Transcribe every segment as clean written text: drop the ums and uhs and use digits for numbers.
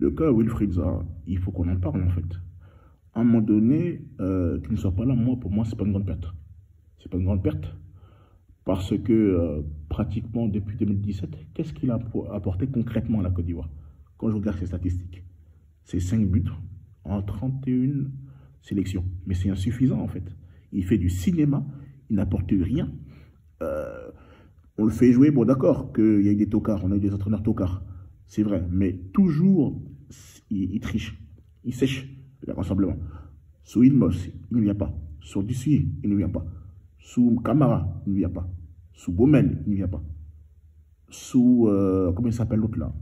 Le cas Wilfried Zaha, il faut qu'on en parle en fait. À un moment donné, qu'il ne soit pas là, pour moi, c'est pas une grande perte. C'est pas une grande perte parce que pratiquement depuis 2017, qu'est-ce qu'il a apporté concrètement à la Côte d'Ivoire? Quand je regarde ses statistiques, c'est 5 buts en 31 sélections. Mais c'est insuffisant en fait. Il fait du cinéma, il n'apporte rien. Euh, on le fait jouer, bon d'accord, qu'il y a eu des tocards, on a eu des entraîneurs tocards, c'est vrai, mais toujours, il triche, il sèche le rassemblement. Sous Ilmos, il ne vient pas. Sur Dussuyer, il ne vient pas. Sous Camara, il ne vient pas. Sous Baumel, il ne vient pas. Sous, comment il s'appelle l'autre là?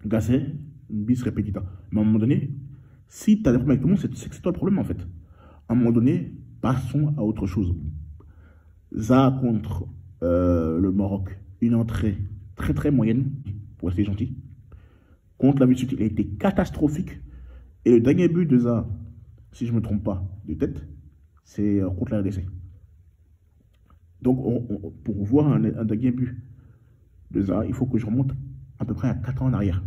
Gasset, bis repetita. Mais à un moment donné, si tu as des problèmes avec tout le monde, c'est toi le problème en fait. À un moment donné, passons à autre chose. Zaha contre le Maroc, une entrée très très moyenne, pour rester gentil. Contre la Sud, il a été catastrophique. Et le dernier but de Zaha, si je ne me trompe pas, de tête, c'est contre la RDC. Donc, pour voir un dernier but de Zaha, il faut que je remonte à peu près à 4 ans en arrière.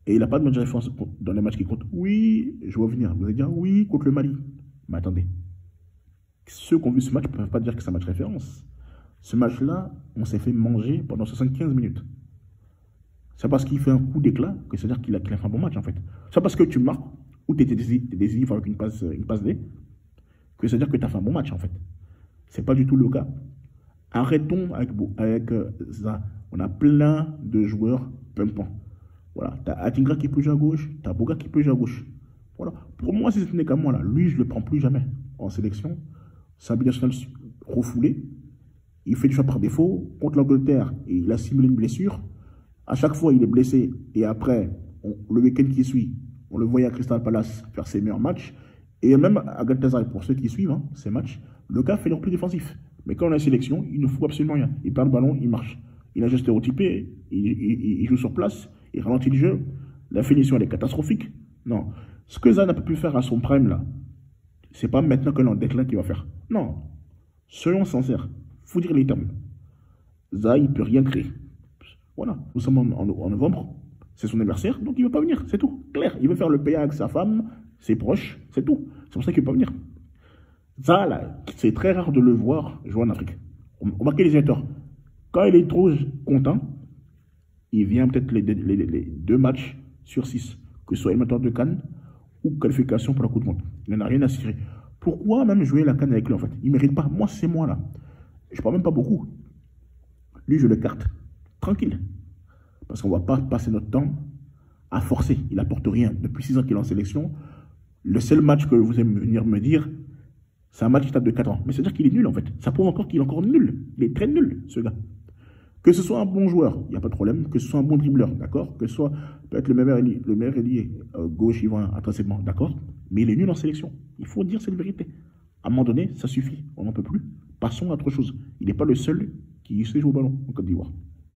Et il n'a pas de match de référence dans les matchs qui comptent. Oui, je vois venir. Vous allez dire oui, contre le Mali. Mais attendez. Ceux qui ont vu ce match ne peuvent pas dire que c'est un match référence. Ce match-là, on s'est fait manger pendant 75 minutes. C'est parce qu'il fait un coup d'éclat que c'est-à-dire qu'il a fait un bon match en fait. C'est parce que tu marques ou tu es décisif avec une passe D que c'est-à-dire que tu as fait un bon match en fait. Ce n'est pas du tout le cas. Arrêtons avec ça. On a plein de joueurs pimpants. Voilà. Tu as Atingra qui peut jouer à gauche, tu as Boga qui peut jouer à gauche. Voilà. Pour moi, si ce n'est qu'à moi, là, lui, je ne le prends plus jamais en sélection. C'est un binational refoulé. Il fait du choix par défaut. Contre l'Angleterre, il a simulé une blessure. À chaque fois, il est blessé. Et après, le week-end qui suit, on le voyait à Crystal Palace faire ses meilleurs matchs. Et même à Galatasaray, pour ceux qui suivent ces matchs, le gars fait leur plus défensif. Mais quand on a une sélection, il ne fout absolument rien. Il perd le ballon, il marche. Il a juste stéréotypé, il joue sur place, il ralentit le jeu. La finition, elle est catastrophique. Non. Ce que Zaha n'a pas pu faire à son prime, là, c'est pas maintenant que l'on déclin qu'il va faire. Non. Soyons sincères. Faut dire les termes. Zaha, il ne peut rien créer. Voilà. Nous sommes en novembre. C'est son anniversaire, donc il ne veut pas venir. C'est tout. Clair. Il veut faire le payer avec sa femme, ses proches. C'est tout. C'est pour ça qu'il ne veut pas venir. Zaha, là, c'est très rare de le voir jouer en Afrique. Remarquez les éditeurs. Quand il est trop content, il vient peut-être les 2 matchs sur 6, que ce soit éliminatoire de Cannes ou qualification pour la Coupe du Monde. Il n'en a rien à cirer. Pourquoi même jouer la Cannes avec lui en fait? Il ne mérite pas. Moi, c'est moi là. Je ne parle même pas beaucoup. Lui, je le carte. Tranquille. Parce qu'on ne va pas passer notre temps à forcer. Il n'apporte rien. Depuis 6 ans qu'il est en sélection, le seul match que vous allez venir me dire, c'est un match qui date de 4 ans. Mais c'est-à-dire qu'il est nul en fait. Ça prouve encore qu'il est encore nul. Il est très nul, ce gars. Que ce soit un bon joueur, il n'y a pas de problème. Que ce soit un bon dribbleur, d'accord. Que ce soit peut-être le meilleur ailier gauche, il va intrinsèquement, d'accord. Mais il est nul en sélection. Il faut dire cette vérité. À un moment donné, ça suffit. On n'en peut plus. Passons à autre chose. Il n'est pas le seul qui sait jouer au ballon en Côte d'Ivoire.